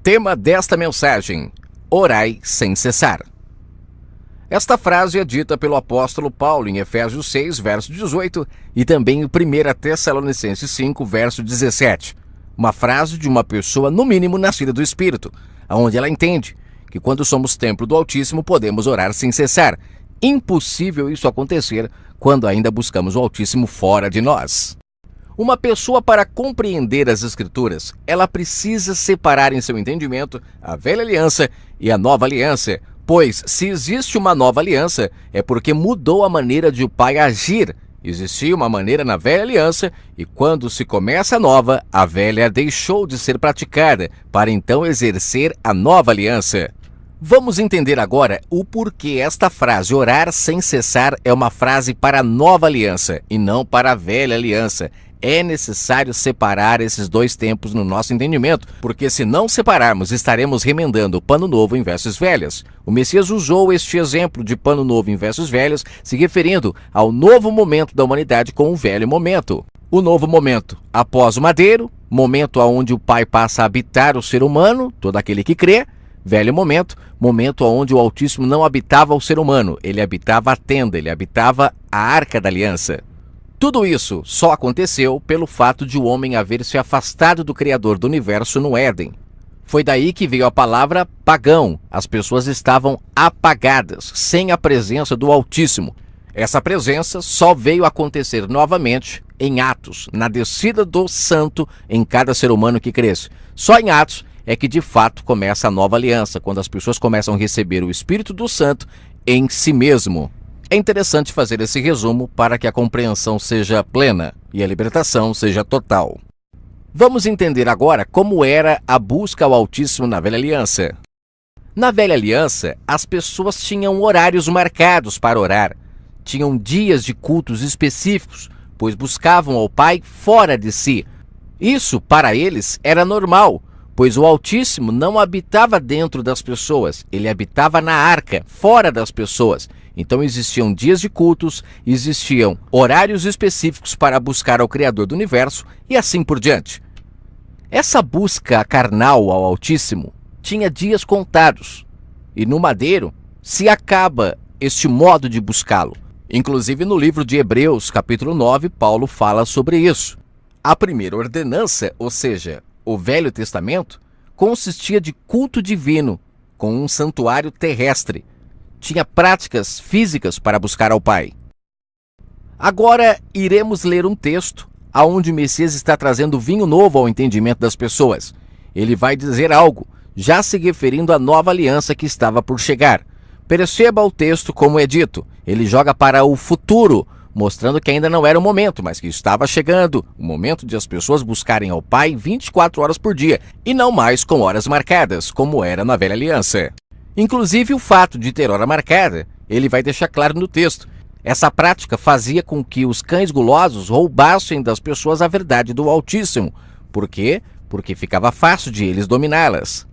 Tema desta mensagem: orai sem cessar. Esta frase é dita pelo apóstolo Paulo em Efésios 6, verso 18, e também em 1 Tessalonicenses 5, verso 17. Uma frase de uma pessoa, no mínimo, nascida do Espírito, onde ela entende que quando somos templo do Altíssimo podemos orar sem cessar. Impossível isso acontecer quando ainda buscamos o Altíssimo fora de nós. Uma pessoa, para compreender as Escrituras, ela precisa separar em seu entendimento a velha aliança e a nova aliança, pois se existe uma nova aliança, é porque mudou a maneira de o Pai agir. Existia uma maneira na velha aliança e quando se começa a nova, a velha deixou de ser praticada para então exercer a nova aliança. Vamos entender agora o porquê esta frase, orar sem cessar, é uma frase para a nova aliança e não para a velha aliança. É necessário separar esses dois tempos no nosso entendimento, porque se não separarmos, estaremos remendando o pano novo em vestes velhas. O Messias usou este exemplo de pano novo em vestes velhas, se referindo ao novo momento da humanidade com o velho momento. O novo momento após o madeiro, momento onde o Pai passa a habitar o ser humano, todo aquele que crê. Velho momento, momento onde o Altíssimo não habitava o ser humano, ele habitava a tenda, ele habitava a arca da aliança. Tudo isso só aconteceu pelo fato de o homem haver se afastado do Criador do universo no Éden. Foi daí que veio a palavra pagão. As pessoas estavam apagadas, sem a presença do Altíssimo. Essa presença só veio acontecer novamente em Atos, na descida do Santo em cada ser humano que cresce. Só em Atos é que de fato começa a nova aliança, quando as pessoas começam a receber o Espírito do Santo em si mesmo. É interessante fazer esse resumo para que a compreensão seja plena e a libertação seja total. Vamos entender agora como era a busca ao Altíssimo na Velha Aliança. Na Velha Aliança, as pessoas tinham horários marcados para orar. Tinham dias de cultos específicos, pois buscavam ao Pai fora de si. Isso, para eles, era normal, pois o Altíssimo não habitava dentro das pessoas, ele habitava na arca, fora das pessoas. Então existiam dias de cultos, existiam horários específicos para buscar ao Criador do Universo e assim por diante. Essa busca carnal ao Altíssimo tinha dias contados e no madeiro se acaba este modo de buscá-lo. Inclusive no livro de Hebreus, capítulo 9, Paulo fala sobre isso. A primeira ordenança, ou seja, o Velho Testamento, consistia de culto divino com um santuário terrestre. Tinha práticas físicas para buscar ao Pai. Agora iremos ler um texto onde o Messias está trazendo vinho novo ao entendimento das pessoas. Ele vai dizer algo, já se referindo à nova aliança que estava por chegar. Perceba o texto como é dito. Ele joga para o futuro, mostrando que ainda não era o momento, mas que estava chegando. O momento de as pessoas buscarem ao Pai 24 horas por dia, e não mais com horas marcadas, como era na Velha Aliança. Inclusive o fato de ter hora marcada, ele vai deixar claro no texto. Essa prática fazia com que os cães gulosos roubassem das pessoas a verdade do Altíssimo. Por quê? Porque ficava fácil de eles dominá-las.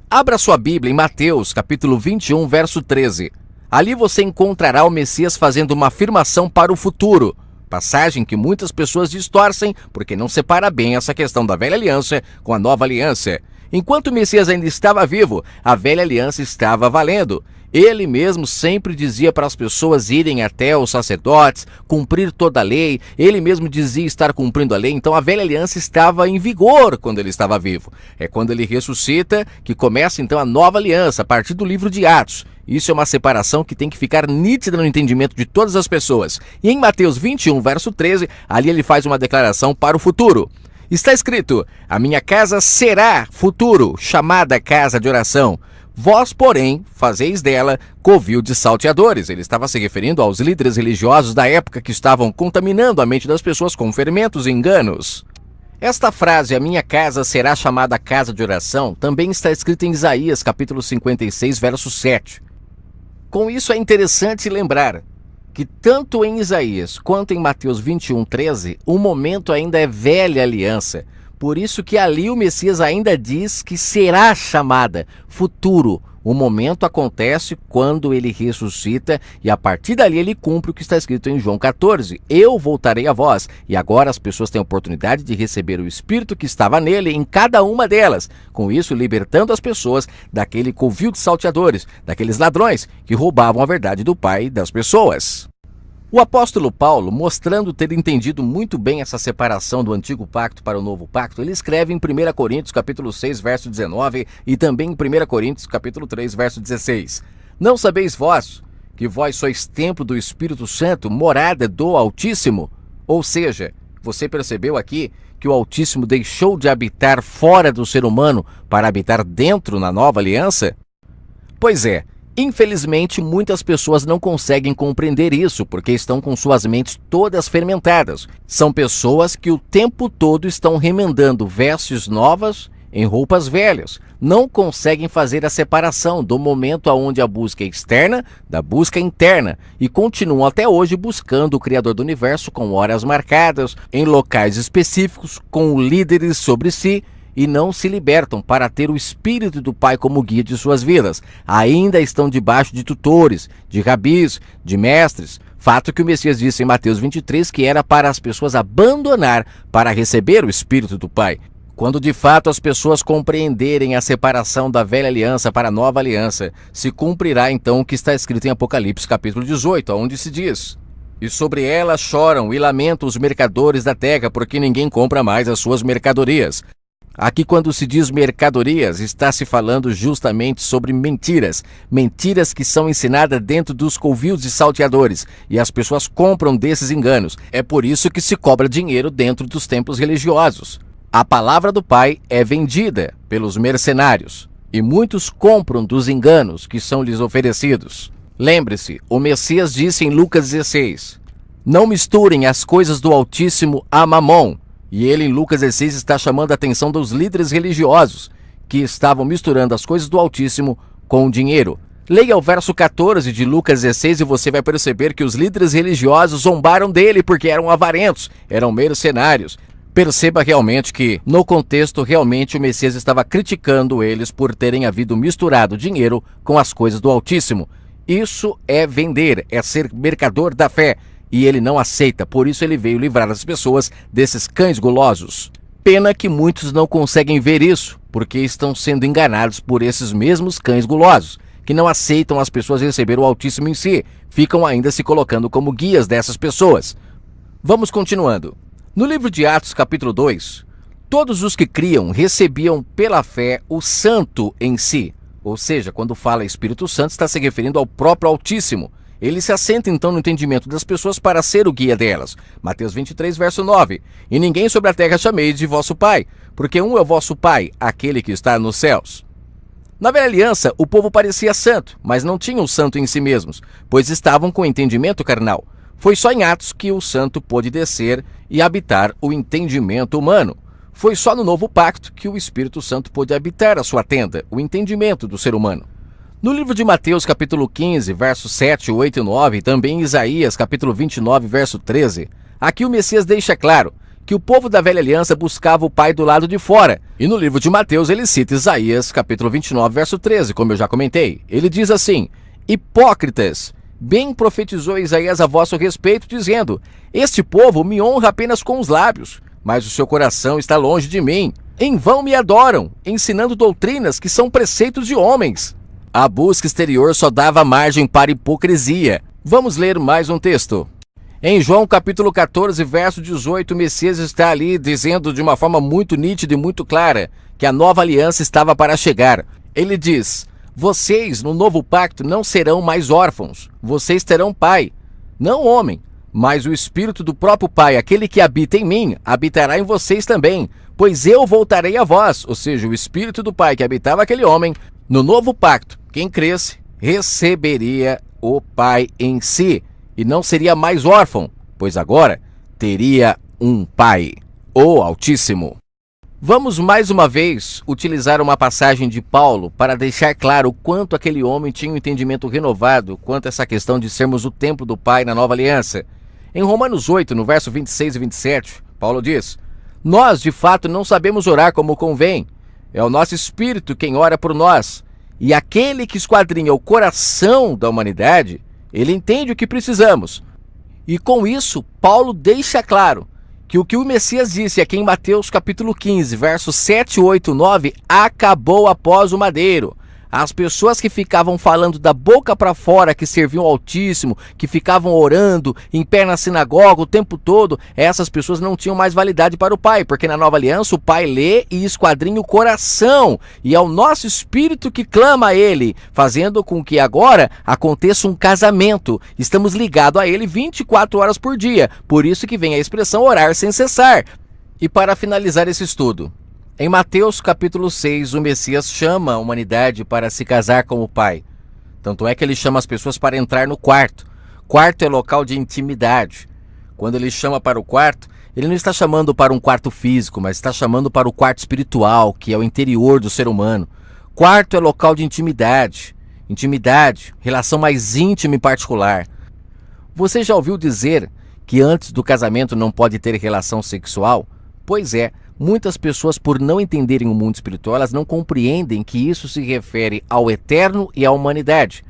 Abra sua Bíblia em Mateus, capítulo 21, verso 13. Ali você encontrará o Messias fazendo uma afirmação para o futuro. Passagem que muitas pessoas distorcem porque não separa bem essa questão da velha aliança com a nova aliança. Enquanto o Messias ainda estava vivo, a velha aliança estava valendo. Ele mesmo sempre dizia para as pessoas irem até os sacerdotes, cumprir toda a lei. Ele mesmo dizia estar cumprindo a lei. Então a velha aliança estava em vigor quando ele estava vivo. É quando ele ressuscita que começa então a nova aliança, a partir do livro de Atos. Isso é uma separação que tem que ficar nítida no entendimento de todas as pessoas. E em Mateus 21, verso 13, ali ele faz uma declaração para o futuro. Está escrito: a minha casa será futuro, chamada casa de oração. Vós, porém, fazeis dela covil de salteadores. Ele estava se referindo aos líderes religiosos da época que estavam contaminando a mente das pessoas com fermentos e enganos. Esta frase, a minha casa será chamada casa de oração, também está escrita em Isaías, capítulo 56, verso 7. Com isso é interessante lembrar que tanto em Isaías quanto em Mateus 21, 13, o momento ainda é velha aliança. Por isso que ali o Messias ainda diz que será chamada futuro, O momento acontece quando ele ressuscita e a partir dali ele cumpre o que está escrito em João 14. Eu voltarei a vós. E agora as pessoas têm a oportunidade de receber o Espírito que estava nele em cada uma delas. Com isso, libertando as pessoas daquele covil de salteadores, daqueles ladrões que roubavam a verdade do Pai das pessoas. O apóstolo Paulo, mostrando ter entendido muito bem essa separação do antigo pacto para o novo pacto, ele escreve em 1 Coríntios capítulo 6, verso 19 e também em 1 Coríntios capítulo 3, verso 16. Não sabeis vós que vós sois templo do Espírito Santo, morada do Altíssimo? Ou seja, você percebeu aqui que o Altíssimo deixou de habitar fora do ser humano para habitar dentro na nova aliança? Pois é. Infelizmente, muitas pessoas não conseguem compreender isso porque estão com suas mentes todas fermentadas. São pessoas que o tempo todo estão remendando vestes novas em roupas velhas. Não conseguem fazer a separação do momento onde a busca é externa da busca interna e continuam até hoje buscando o Criador do Universo com horas marcadas, em locais específicos, com líderes sobre si, e não se libertam para ter o Espírito do Pai como guia de suas vidas. Ainda estão debaixo de tutores, de rabis, de mestres. Fato que o Messias disse em Mateus 23 que era para as pessoas abandonar para receber o Espírito do Pai. Quando de fato as pessoas compreenderem a separação da velha aliança para a nova aliança, se cumprirá então o que está escrito em Apocalipse capítulo 18, onde se diz: e sobre ela choram e lamentam os mercadores da terra, porque ninguém compra mais as suas mercadorias. Aqui, quando se diz mercadorias, está se falando justamente sobre mentiras. Mentiras que são ensinadas dentro dos covis de salteadores. E as pessoas compram desses enganos. É por isso que se cobra dinheiro dentro dos templos religiosos. A palavra do Pai é vendida pelos mercenários. E muitos compram dos enganos que são lhes oferecidos. Lembre-se, o Messias disse em Lucas 16: não misturem as coisas do Altíssimo a mamon. E ele em Lucas 16 está chamando a atenção dos líderes religiosos que estavam misturando as coisas do Altíssimo com o dinheiro. Leia o verso 14 de Lucas 16 e você vai perceber que os líderes religiosos zombaram dele porque eram avarentos, eram mercenários. Perceba realmente que, no contexto, realmente o Messias estava criticando eles por terem havido misturado dinheiro com as coisas do Altíssimo. Isso é vender, é ser mercador da fé. E ele não aceita, por isso ele veio livrar as pessoas desses cães gulosos. Pena que muitos não conseguem ver isso, porque estão sendo enganados por esses mesmos cães gulosos, que não aceitam as pessoas receber o Altíssimo em si, ficam ainda se colocando como guias dessas pessoas. Vamos continuando. No livro de Atos, capítulo 2, todos os que criam recebiam pela fé o Santo em si. Ou seja, quando fala Espírito Santo, está se referindo ao próprio Altíssimo. Ele se assenta então no entendimento das pessoas para ser o guia delas. Mateus 23, verso 9. E ninguém sobre a terra chameis de vosso Pai, porque um é o vosso Pai, aquele que está nos céus. Na velha aliança, o povo parecia santo, mas não tinha o santo em si mesmos, pois estavam com entendimento carnal. Foi só em Atos que o santo pôde descer e habitar o entendimento humano. Foi só no novo pacto que o Espírito Santo pôde habitar a sua tenda, o entendimento do ser humano. No livro de Mateus, capítulo 15, versos 7, 8 e 9, e também em Isaías, capítulo 29, verso 13, aqui o Messias deixa claro que o povo da velha aliança buscava o Pai do lado de fora. E no livro de Mateus ele cita Isaías, capítulo 29, verso 13, como eu já comentei. Ele diz assim: hipócritas, bem profetizou Isaías a vosso respeito, dizendo: este povo me honra apenas com os lábios, mas o seu coração está longe de mim. Em vão me adoram, ensinando doutrinas que são preceitos de homens. A busca exterior só dava margem para hipocrisia. Vamos ler mais um texto. Em João capítulo 14, verso 18, o Messias está ali dizendo de uma forma muito nítida e muito clara que a nova aliança estava para chegar. Ele diz: vocês no novo pacto não serão mais órfãos, vocês terão pai, não homem, mas o Espírito do próprio Pai, aquele que habita em mim, habitará em vocês também, pois eu voltarei a vós. Ou seja, o Espírito do Pai que habitava aquele homem, no novo pacto, quem cresce, receberia o Pai em si, e não seria mais órfão, pois agora teria um Pai, o Altíssimo. Vamos mais uma vez utilizar uma passagem de Paulo para deixar claro o quanto aquele homem tinha um entendimento renovado quanto a essa questão de sermos o templo do Pai na nova aliança. Em Romanos 8, no verso 26 e 27, Paulo diz: nós de fato não sabemos orar como convém, é o nosso espírito quem ora por nós, E aquele que esquadrinha o coração da humanidade, ele entende o que precisamos. E com isso, Paulo deixa claro que o Messias disse aqui em Mateus capítulo 15, versos 7, 8, 9, acabou após o madeiro. As pessoas que ficavam falando da boca para fora, que serviam ao Altíssimo, que ficavam orando em pé na sinagoga o tempo todo, essas pessoas não tinham mais validade para o Pai, porque na Nova Aliança o Pai lê e esquadrinha o coração, e é o nosso espírito que clama a Ele, fazendo com que agora aconteça um casamento. Estamos ligados a Ele 24 horas por dia, por isso que vem a expressão orar sem cessar. E para finalizar esse estudo, em Mateus capítulo 6, o Messias chama a humanidade para se casar com o Pai. Tanto é que ele chama as pessoas para entrar no quarto. Quarto é local de intimidade. Quando ele chama para o quarto, ele não está chamando para um quarto físico, mas está chamando para o quarto espiritual, que é o interior do ser humano. Quarto é local de intimidade. Intimidade, relação mais íntima e particular. Você já ouviu dizer que antes do casamento não pode ter relação sexual? Pois é. Muitas pessoas, por não entenderem o mundo espiritual, elas não compreendem que isso se refere ao eterno e à humanidade.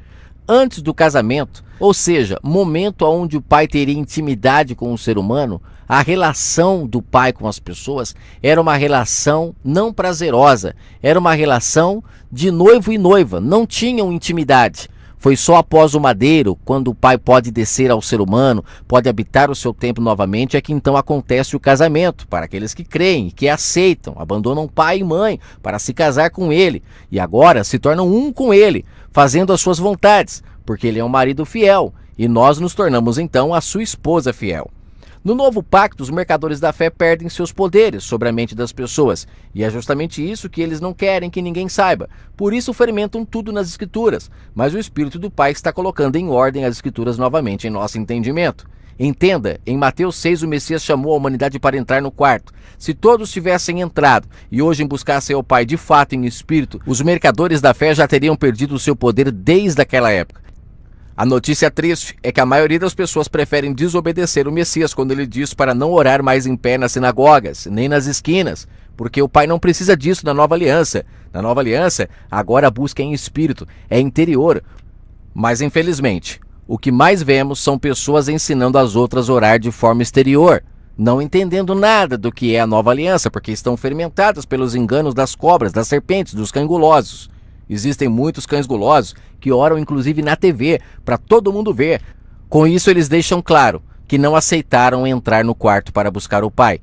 Antes do casamento, ou seja, momento onde o pai teria intimidade com o ser humano, a relação do pai com as pessoas era uma relação não prazerosa, era uma relação de noivo e noiva, não tinham intimidade. Foi só após o madeiro, quando o pai pode descer ao ser humano, pode habitar o seu templo novamente, é que então acontece o casamento, para aqueles que creem, que aceitam, abandonam pai e mãe para se casar com ele, e agora se tornam um com ele, fazendo as suas vontades, porque ele é um marido fiel, e nós nos tornamos então a sua esposa fiel. No novo pacto, os mercadores da fé perdem seus poderes sobre a mente das pessoas, e é justamente isso que eles não querem que ninguém saiba. Por isso fermentam tudo nas Escrituras, mas o Espírito do Pai está colocando em ordem as Escrituras novamente em nosso entendimento. Entenda, em Mateus 6 o Messias chamou a humanidade para entrar no quarto. Se todos tivessem entrado e hoje buscassem ao Pai de fato em espírito, os mercadores da fé já teriam perdido o seu poder desde aquela época. A notícia triste é que a maioria das pessoas preferem desobedecer o Messias quando ele diz para não orar mais em pé nas sinagogas, nem nas esquinas, porque o Pai não precisa disso na Nova Aliança. Na Nova Aliança, agora a busca é em espírito, é interior. Mas infelizmente, o que mais vemos são pessoas ensinando as outras a orar de forma exterior, não entendendo nada do que é a Nova Aliança, porque estão fermentadas pelos enganos das cobras, das serpentes, dos cães gulosos. Existem muitos cães gulosos que oram inclusive na TV, para todo mundo ver. Com isso eles deixam claro que não aceitaram entrar no quarto para buscar o Pai.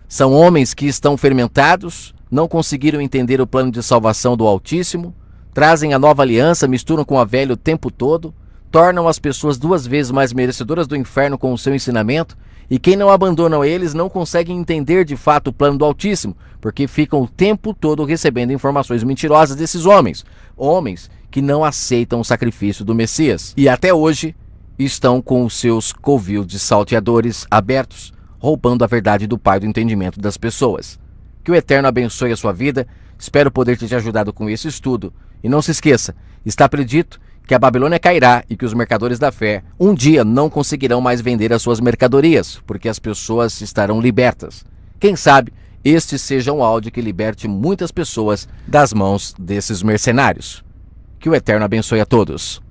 São homens que estão fermentados, não conseguiram entender o plano de salvação do Altíssimo, trazem a Nova Aliança, misturam com a velha o tempo todo, tornam as pessoas 2 vezes mais merecedoras do inferno com o seu ensinamento, e quem não abandona eles não consegue entender de fato o plano do Altíssimo, porque ficam o tempo todo recebendo informações mentirosas desses homens. Homens que não aceitam o sacrifício do Messias. E até hoje estão com os seus covis de salteadores abertos, roubando a verdade do Pai do entendimento das pessoas. Que o Eterno abençoe a sua vida. Espero poder ter te ajudado com esse estudo. E não se esqueça, está predito que a Babilônia cairá e que os mercadores da fé um dia não conseguirão mais vender as suas mercadorias, porque as pessoas estarão libertas. Quem sabe este seja um áudio que liberte muitas pessoas das mãos desses mercenários. Que o Eterno abençoe a todos.